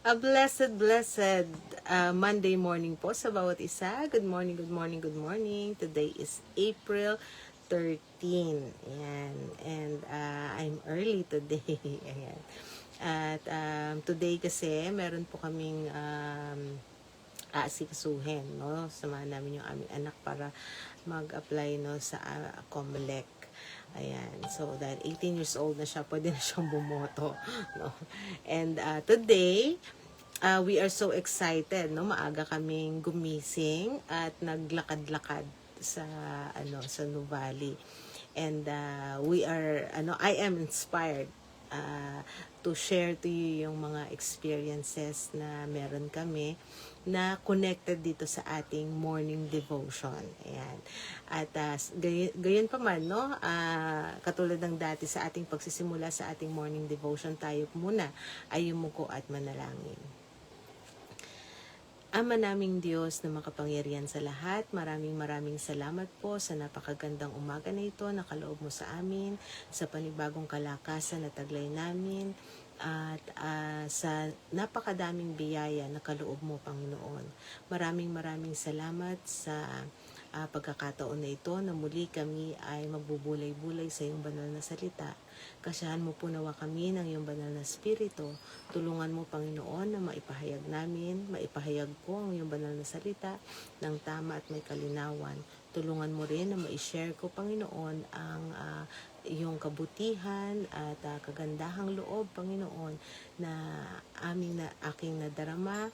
A blessed Monday morning po sa bawat isa. Good morning, good morning, good morning. Today is April 13. Ayan. And I'm early today. Ayan. At today kasi meron po kaming aasikasuhin, no? Samahan namin yung aming anak para mag-apply, no, sa COMELEC. Ayan. So, dahil 18 years old na siya, pwede na siyang bumoto. No? And today, we are so excited, no? Maaga kaming gumising at naglakad-lakad sa sa Nuvali. And I am inspired to share to you yung mga experiences na meron kami na connected dito sa ating morning devotion. Ayan. At gayon pa man, no? Katulad ng dati sa ating pagsisimula sa ating morning devotion, tayo muna ay yumuko at manalangin. Ama naming Diyos na makapangyarihan sa lahat, maraming salamat po sa napakagandang umaga na ito na kaloob mo sa amin, sa panibagong kalakasan na taglay namin, at sa napakadaming biyaya na kaloob mo, Panginoon. Maraming salamat sa pagkakataon na ito na muli kami ay magbubulay-bulay sa iyong banal na salita. Kasiyahan mo po nawa kami ng iyong banal na spirito. Tulungan mo, Panginoon, na maipahayag ko ang iyong banal na salita ng tama at may kalinawan. Tulungan mo rin na ma-share ko, Panginoon, ang iyong kabutihan at kagandahang loob, Panginoon, na aking nadarama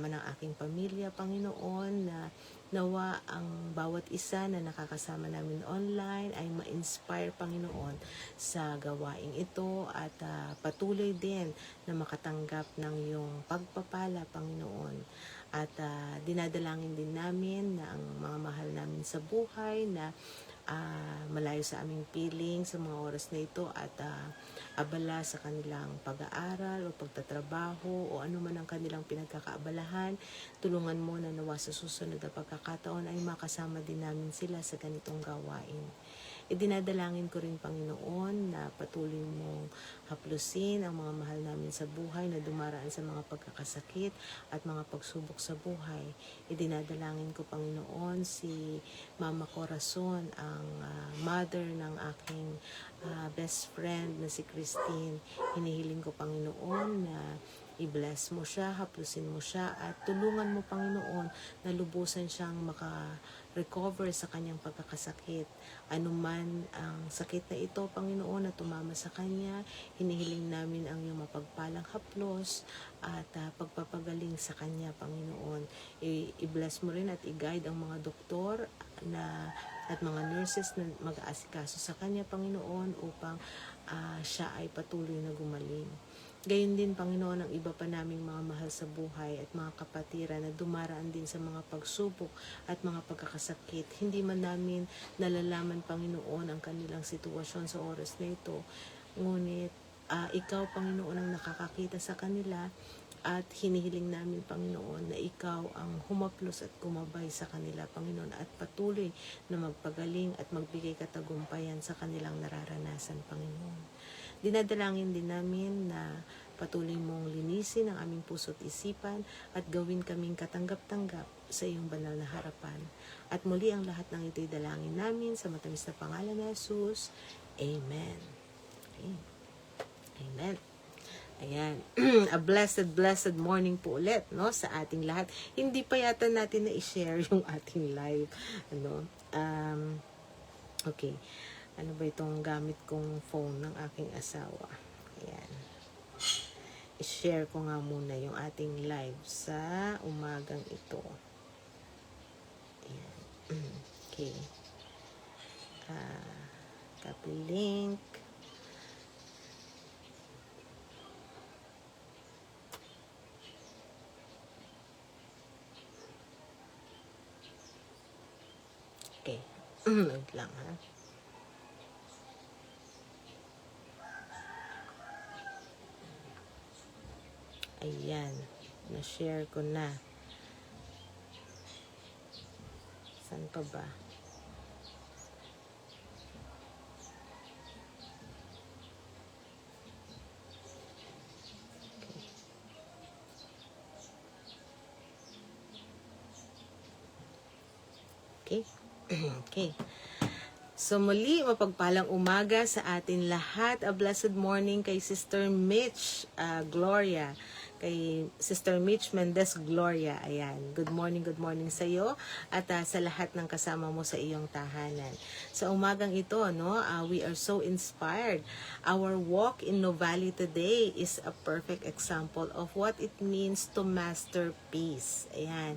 ng aking pamilya, Panginoon, na nawa ang bawat isa na nakakasama namin online ay ma-inspire, Panginoon, sa gawaing ito at patuloy din na makatanggap ng iyong pagpapala, Panginoon. At dinadalangin din namin na ang mga mahal namin sa buhay na malayo sa aming piling sa mga oras na ito at abala sa kanilang pag-aaral o pagtatrabaho o ano man ang kanilang pinagkakaabalahan. Tulungan mo na nawa sa susunod na pagkakataon ay makasama din namin sila sa ganitong gawain. Idinadalangin ko rin, Panginoon, na patuloy mong haplusin ang mga mahal namin sa buhay na dumaraan sa mga pagkakasakit at mga pagsubok sa buhay. Idinadalangin ko, Panginoon, si Mama Corazon, ang mother ng aking best friend na si Christine. Hinihiling ko, Panginoon, na i-bless mo siya, haplusin mo siya, at tulungan mo, Panginoon, na lubusan siyang maka-recover sa kanyang pagkakasakit. Ano man ang sakit na ito, Panginoon, na tumama sa kanya, hinihiling namin ang iyong mapagpalang haplos at pagpapagaling sa kanya, Panginoon. I-bless mo rin at i-guide ang mga doktor at mga nurses na mag-aasikaso sa kanya, Panginoon, upang siya ay patuloy na gumaling. Gayon din, Panginoon, ang iba pa naming mga mahal sa buhay at mga kapatiran na dumaraan din sa mga pagsubok at mga pagkakasakit. Hindi man namin nalalaman, Panginoon, ang kanilang sitwasyon sa oras na ito. Ngunit, ikaw, Panginoon, ang nakakakita sa kanila at hinihiling namin, Panginoon, na ikaw ang humaplos at gumabay sa kanila, Panginoon, at patuloy na magpagaling at magbigay katagumpayan sa kanilang nararanasan, Panginoon. Dinadalangin din namin na patuloy mong linisin ang aming puso't isipan at gawin kaming katanggap-tanggap sa iyong banal na harapan. At muli ang lahat ng ito'y dalangin namin sa matamis na pangalan ni Jesus. Amen. Amen. Ayan. A blessed morning po ulit, no, sa ating lahat. Hindi pa yata natin na i-share yung ating live. Okay. Ano ba itong gamit kong phone ng aking asawa? Ayan. I-share ko nga muna yung ating live sa umagang ito. Ayan. Okay. Copy link. Okay. Wait lang, ha. Ayan. Na-share ko na. Saan pa ba? Okay. Okay? Okay. So muli, mapagpalang umaga sa atin lahat. A blessed morning kay Sister Mitch Gloria. Kay Sister Mitch Mendez Gloria. Ayan. Good morning sa iyo at sa lahat ng kasama mo sa iyong tahanan. Sa umagang ito, we are so inspired. Our walk in Novali today is a perfect example of what it means to master peace. Ayan.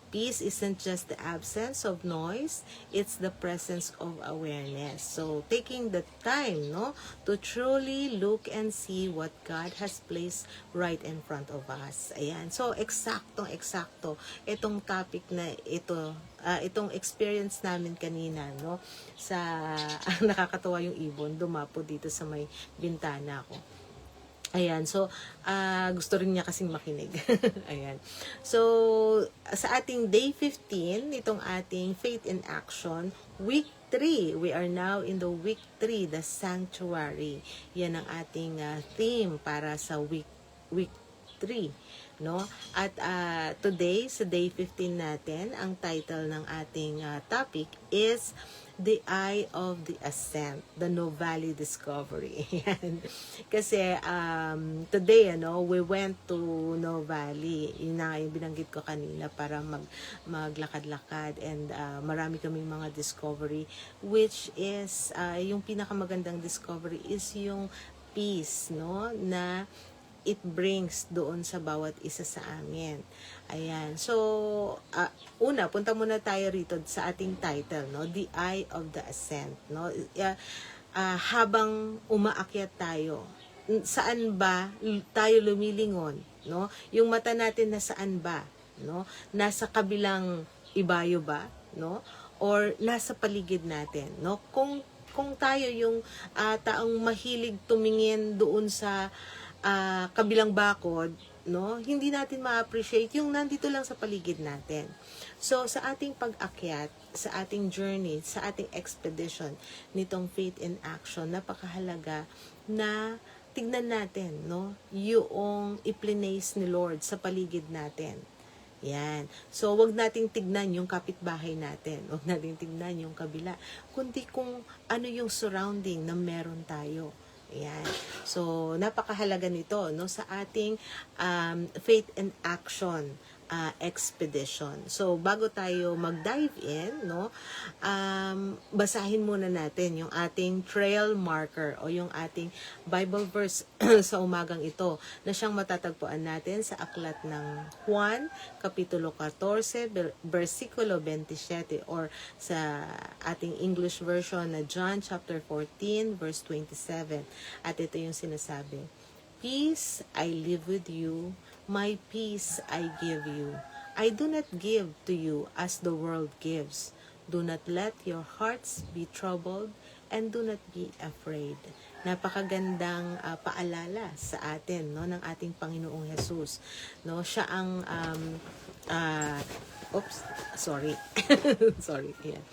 Peace isn't just the absence of noise, it's the presence of awareness. So, taking the time, to truly look and see what God has placed right in front of us. Ayan. So, eksakto itong topic na ito, itong experience namin kanina, sa nakakatawa yung ibon, dumapo dito sa may bintana ko. Ayan, so gusto rin niya kasing makinig. Ayan. So sa ating day 15, itong ating Faith in Action, week 3. We are now in the week 3, the sanctuary. Yan ang ating theme para sa week 3, At today, sa day 15 natin, ang title ng ating topic is The Eye of the Ascent, the Novali Discovery. Kasi today, we went to Novali. Yun na yung binanggit ko kanina para maglakad-lakad and marami kaming mga discovery, which is yung pinakamagandang discovery is yung peace, na it brings doon sa bawat isa sa amin. Ayan. So, punta muna tayo rito sa ating title, The Eye of the Ascent, habang umaakyat tayo, saan ba tayo lumilingon, Yung mata natin nasaan ba, Nasa kabilang ibayo ba, Or nasa paligid natin, Kung tayo yung taong mahilig tumingin doon sa kabilang bakod, hindi natin ma-appreciate yung nandito lang sa paligid natin. So, sa ating pag-akyat, sa ating journey, sa ating expedition nitong Faith in Action, napakahalaga na tignan natin, yung i-place ni Lord sa paligid natin. Yan. So, wag nating tignan yung kapitbahay natin. Wag nating tignan yung kabila. Kundi kung ano yung surrounding na meron tayo. Ayan. So, napakahalaga nito, sa ating Faith in Action expedition. So, bago tayo mag-dive in, basahin muna natin yung ating trail marker o yung ating Bible verse sa umagang ito na siyang matatagpuan natin sa aklat ng Juan, Kapitulo 14, versikulo 27 or sa ating English version na John chapter 14, verse 27. At ito yung sinasabi, "Peace I live with you, my peace I give you. I do not give to you as the world gives. Do not let your hearts be troubled and do not be afraid." Napakagandang paalala sa atin, ng ating Panginoong Jesus. Siya ang sorry. Yeah.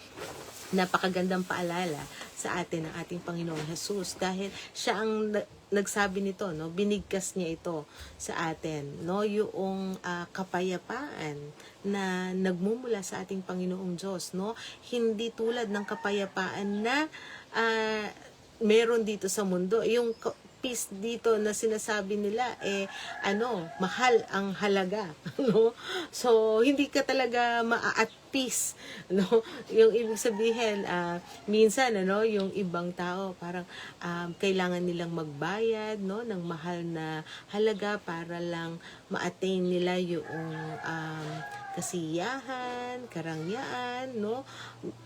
Napakagandang paalala sa atin ng ating Panginoong Jesus dahil siya ang nagsabi nito, binigkas niya ito sa atin, yung kapayapaan na nagmumula sa ating Panginoong Diyos, hindi tulad ng kapayapaan na meron dito sa mundo. Yung peace dito na sinasabi nila mahal ang halaga, So hindi ka talaga at peace, Yung ibig sabihin minsan yung ibang tao parang kailangan nilang magbayad, ng mahal na halaga para lang ma-attain nila yung kasiyahan, karangyaan,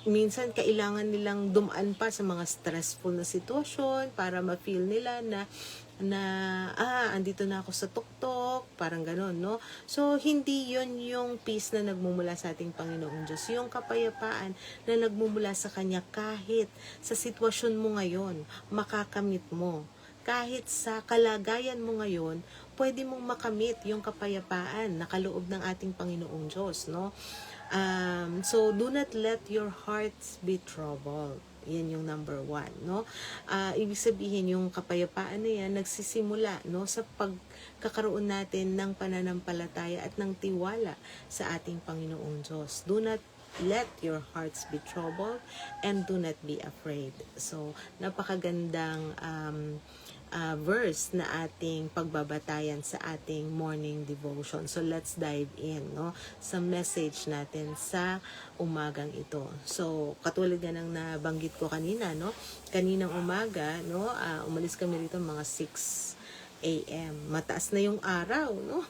Minsan kailangan nilang dumaan pa sa mga stressful na sitwasyon para ma-feel nila andito na ako sa tuktok, parang gano'n, So, hindi yon yung peace na nagmumula sa ating Panginoong Diyos. Yung kapayapaan na nagmumula sa Kanya kahit sa sitwasyon mo ngayon, makakamit mo. Kahit sa kalagayan mo ngayon, pwede mong makamit yung kapayapaan na kaloob ng ating Panginoong Diyos, So, do not let your hearts be troubled. Yan yung number 1, Ibig sabihin, yung kapayapaan na yan, nagsisimula, sa pagkakaroon natin ng pananampalataya at ng tiwala sa ating Panginoong Diyos. Do not let your hearts be troubled and do not be afraid. So, napakagandang verse na ating pagbabatayan sa ating morning devotion. So, let's dive in, no, sa message natin sa umagang ito. So, katulad nga ng nabanggit ko kanina, no, kaninang umaga, no, umalis kami rito mga 6 a.m. Mataas na yung araw, no?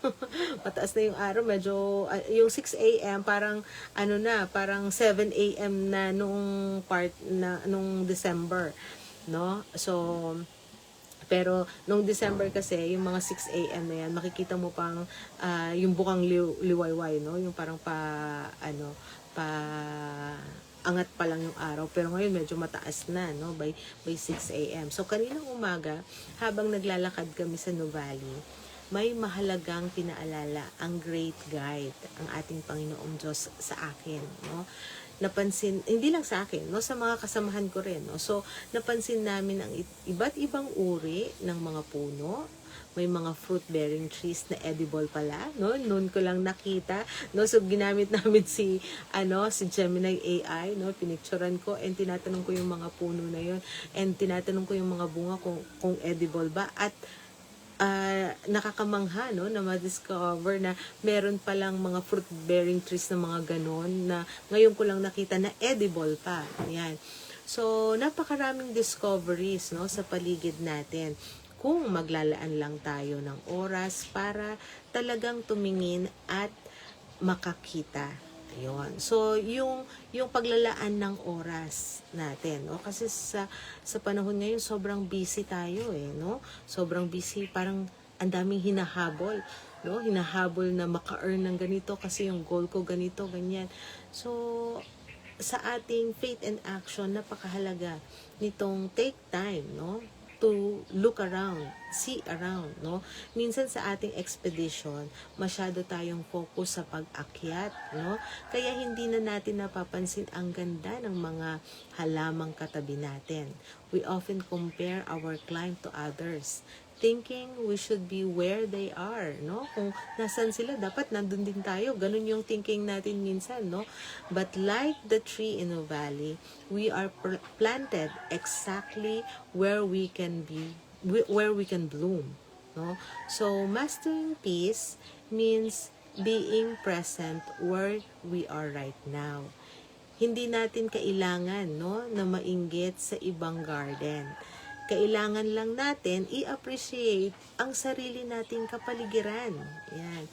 Mataas na yung araw, medyo yung 6 a.m. parang parang 7 a.m. na nung December, no? So pero nung December kasi, yung mga 6 a.m. na yan, makikita mo pang yung bukang liwayway, no? Yung parang angat pa lang yung araw. Pero ngayon medyo mataas na, no? By 6 a.m. So kaninang umaga, habang naglalakad kami sa Nuvali, may mahalagang pinaalala ang great guide, ang ating Panginoong Diyos sa akin, no? Napansin, hindi lang sa akin, no, sa mga kasamahan ko rin, no. So napansin namin ang iba't ibang uri ng mga puno. May mga fruit-bearing trees na edible pala, no? Noon ko lang nakita, no? So ginamit namin si Gemini AI, no? Pinicturean ko and tinatanong ko yung mga puno na yun and tinatanong ko yung mga bunga kung edible ba, at nakakamangha, no, na ma-discover na meron palang mga fruit-bearing trees na mga ganon na ngayon ko lang nakita na edible pa. Yan. So, napakaraming discoveries, no, sa paligid natin kung maglalaan lang tayo ng oras para talagang tumingin at makakita. Ayun. So, yung paglalaan ng oras natin, no? Kasi sa panahon ngayon, sobrang busy tayo, no? Sobrang busy, parang ang daming hinahabol, no? Hinahabol na maka-earn ng ganito kasi yung goal ko ganito, ganyan. So, sa ating faith and action, napakahalaga nitong take time, no, to look around, see around, no? Minsan sa ating expedition, masyado tayong focus sa pag-akyat, no? Kaya hindi na natin napapansin ang ganda ng mga halamang katabi natin. We often compare our climb to others, thinking we should be where they are, no? Kung nasan sila, dapat nandun din tayo. Ganun yung thinking natin minsan, no? But like the tree in a valley, we are planted exactly where we can bloom, no? So, mastering peace means being present where we are right now. Hindi natin kailangan, no, na mainggit sa ibang garden. Kailangan lang natin i-appreciate ang sarili nating kapaligiran. Yan.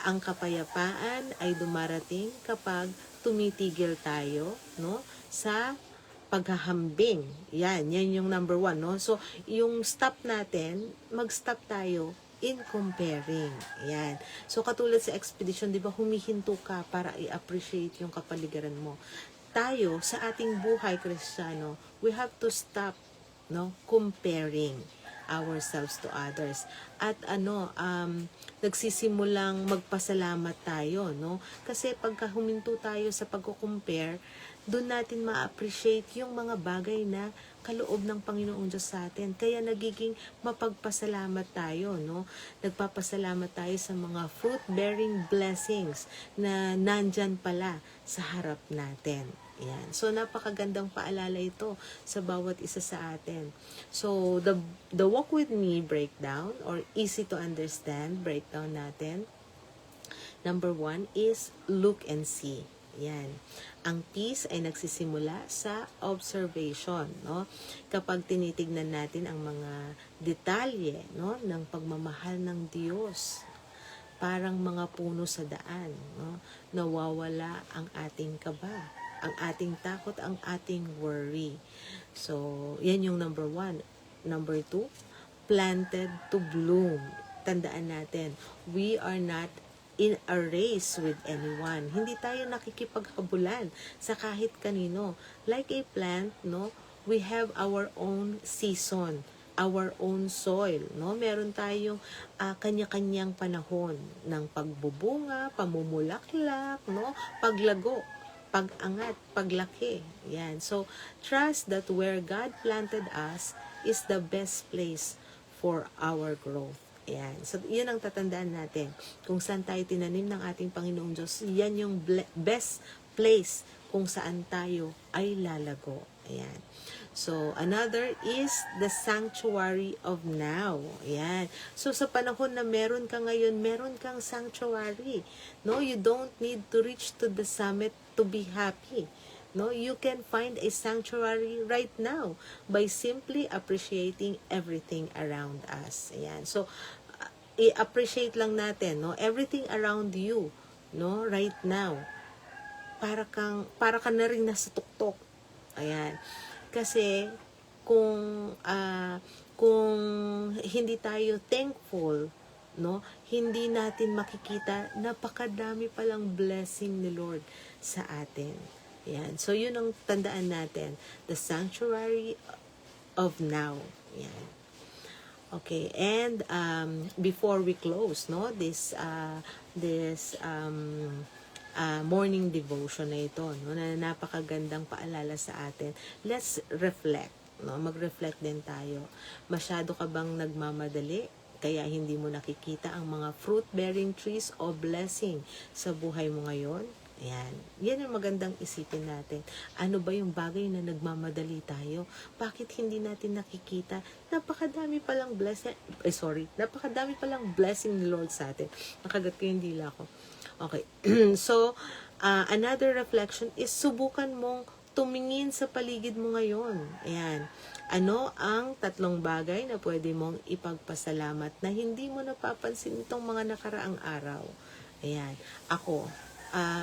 Ang kapayapaan ay dumarating kapag tumitigil tayo, no, sa paghahambing. Yan yung number 1, no? So, yung stop natin, mag-stop tayo in comparing. Yan. So, katulad sa expedition, di ba, humihinto ka para i-appreciate yung kapaligiran mo. Tayo, sa ating buhay Kristiyano, we have to stop, no, comparing ourselves to others. At nagsisimulang magpasalamat tayo, no? Kasi pagka huminto tayo sa pagko-compare, doon natin ma-appreciate yung mga bagay na kaloob ng Panginoong Diyos sa atin. Kaya nagiging mapagpasalamat tayo, no? Nagpapasalamat tayo sa mga fruit-bearing blessings na nandyan pala sa harap natin. Yan. So, napakagandang paalala ito sa bawat isa sa atin. So, the walk with me breakdown or easy to understand breakdown natin. Number 1 is look and see. Yan. Ang peace ay nagsisimula sa observation, no? Kapag tinitignan natin ang mga detalye, no, ng pagmamahal ng Diyos, parang mga puno sa daan, no? Nawawala ang ating kaba, ang ating takot, ang ating worry. So, yan yung number 1. Number 2, planted to bloom. Tandaan natin, we are not in a race with anyone. Hindi tayo nakikipaghabulan sa kahit kanino. Like a plant, no, we have our own season, our own soil, no? Meron tayong kanya-kanyang panahon ng pagbubunga, pamumulaklak, no, paglago, pag-angat, paglaki. Yan. So, trust that where God planted us is the best place for our growth. Yan. So, yun ang tatandaan natin. Kung saan tayo tinanim ng ating Panginoong Diyos, yan yung best place kung saan tayo ay lalago. Ayan. So, another is the sanctuary of now. Ayan. So, sa panahon na meron ka ngayon, meron kang sanctuary. No, you don't need to reach to the summit to be happy. No, you can find a sanctuary right now by simply appreciating everything around us. Ayan. So, i-appreciate lang natin, no, everything around you, no, right now. Para ka na rin nasa tuktok. Ayan. Kasi kung hindi tayo thankful, no, hindi natin makikita napakadami palang blessing ni Lord sa atin. Yan. So yun ang tandaan natin, the sanctuary of now. Yan. Okay, and before we close, no, this morning devotion na ito, no, na napakagandang paalala sa atin. Let's reflect, no, mag-reflect din tayo. Masyado ka bang nagmamadali kaya hindi mo nakikita ang mga fruit-bearing trees o blessing sa buhay mo ngayon? Ayan. Yan ang magandang isipin natin. Ano ba yung bagay na nagmamadali tayo? Bakit hindi natin nakikita? Napakadami palang blessing, napakadami palang blessing ni Lord sa atin. Nakagat ko yung dila ko. Okay. So, another reflection is subukan mong tumingin sa paligid mo ngayon. Ayan. Ano ang 3 bagay na pwede mong ipagpasalamat na hindi mo napapansin itong mga nakaraang araw? Ayan. Ako,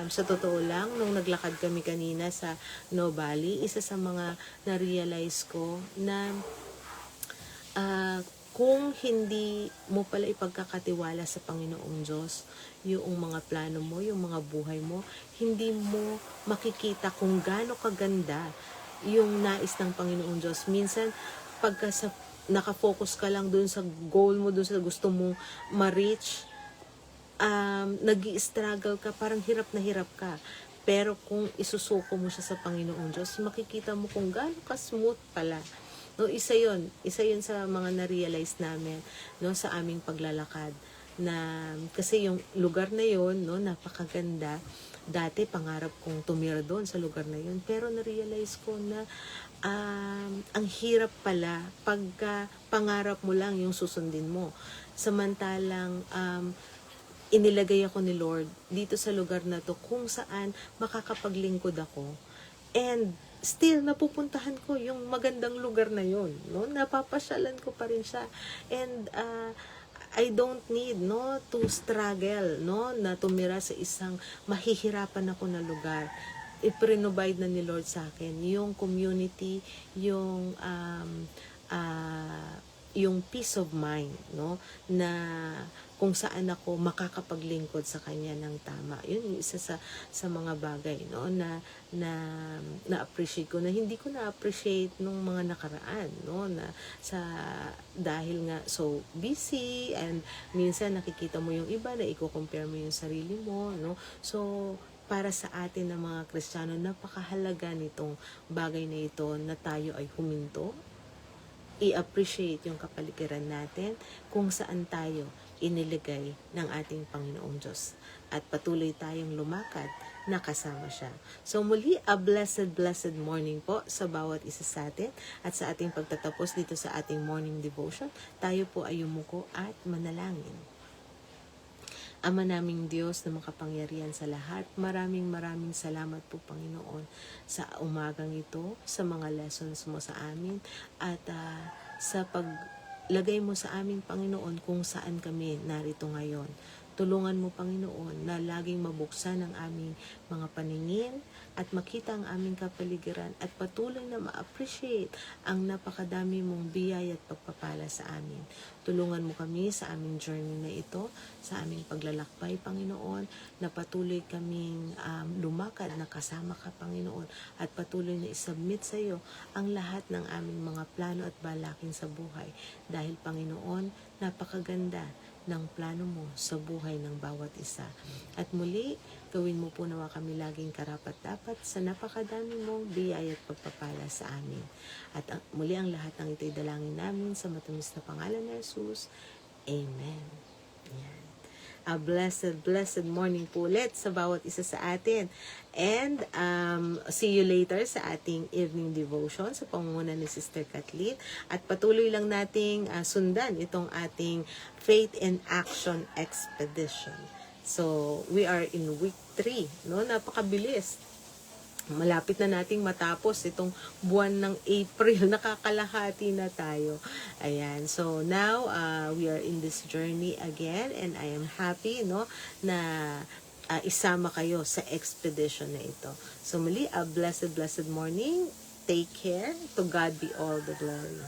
sa totoo lang, nung naglakad kami kanina sa No Valley, isa sa mga na-realize ko na kung hindi mo pala ipagkakatiwala sa Panginoong Diyos, yung mga plano mo, yung mga buhay mo, hindi mo makikita kung gaano kaganda yung nais ng Panginoong Diyos. Minsan, pagka nakafocus ka lang dun sa goal mo, dun sa gusto mong ma-reach, nag-i-struggle ka, parang hirap na hirap ka. Pero kung isusuko mo siya sa Panginoong Diyos, makikita mo kung gaano ka-smooth pala. No, isa yun sa mga na-realize namin, no, sa aming paglalakad. Na, kasi yung lugar na yun, no, napakaganda. Dati, pangarap kong tumira doon sa lugar na yun. Pero na-realize ko na ang hirap pala pagka pangarap mo lang yung susundin mo. Samantalang, inilagay ako ni Lord dito sa lugar na to kung saan makakapaglingkod ako. And still, napupuntahan ko yung magandang lugar na yun. No? Napapasyalan ko pa rin siya. And I don't need, no, to struggle, no, na tumira sa isang mahihirapan ako na lugar. I-provide na ni Lord sa akin yung community, yung peace of mind, no, na kung saan ako makakapaglingkod sa kanya ng tama. Yun yung isa sa mga bagay, no, na appreciate ko, na hindi ko na-appreciate nung mga nakaraan, no, na dahil nga so busy, and minsan nakikita mo yung iba na i-compare mo yung sarili mo, no. So para sa atin na mga Kristiyano, napakahalaga nitong bagay na ito na tayo ay huminto, i-appreciate yung kapaligiran natin, kung saan tayo iniligay ng ating Panginoong Diyos. At patuloy tayong lumakad na kasama siya. So muli, a blessed morning po sa bawat isa sa atin. At sa ating pagtatapos dito sa ating morning devotion, tayo po ay yumuko at manalangin. Ama naming Diyos na makapangyarihan sa lahat, maraming salamat po, Panginoon, sa umagang ito, sa mga lessons mo sa amin, at sa paglagay mo sa amin, Panginoon, kung saan kami narito ngayon. Tulungan mo, Panginoon, na laging mabuksan ang aming mga paningin at makita ang aming kapaligiran at patuloy na ma-appreciate ang napakadami mong biyaya at pagpapala sa amin. Tulungan mo kami sa aming journey na ito, sa aming paglalakbay, Panginoon, na patuloy kaming lumakad na kasama ka, Panginoon, at patuloy na isubmit sa iyo ang lahat ng aming mga plano at balakin sa buhay. Dahil, Panginoon, napakaganda ng plano mo sa buhay ng bawat isa. At muli, gawin mo po nawa kami laging karapat-dapat sa napakadami mong biyaya at pagpapala sa amin. At muli ang lahat ng ito'y dalangin namin sa matamis na pangalan ni Jesus. Amen. Yan. a blessed morning po ulit sa bawat isa sa atin. And see you later sa ating evening devotion sa pangunguna ni Sister Kathleen. At patuloy lang nating sundan itong ating Faith in Action Expedition. So, we are in week 3, no? Napakabilis. Malapit na nating matapos itong buwan ng April. Nakakalahati na tayo. Ayan. So now we are in this journey again, and I am happy, no, na isama kayo sa expedition na ito. So muli, a blessed morning. Take care. To God be all the glory.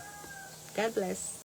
God bless.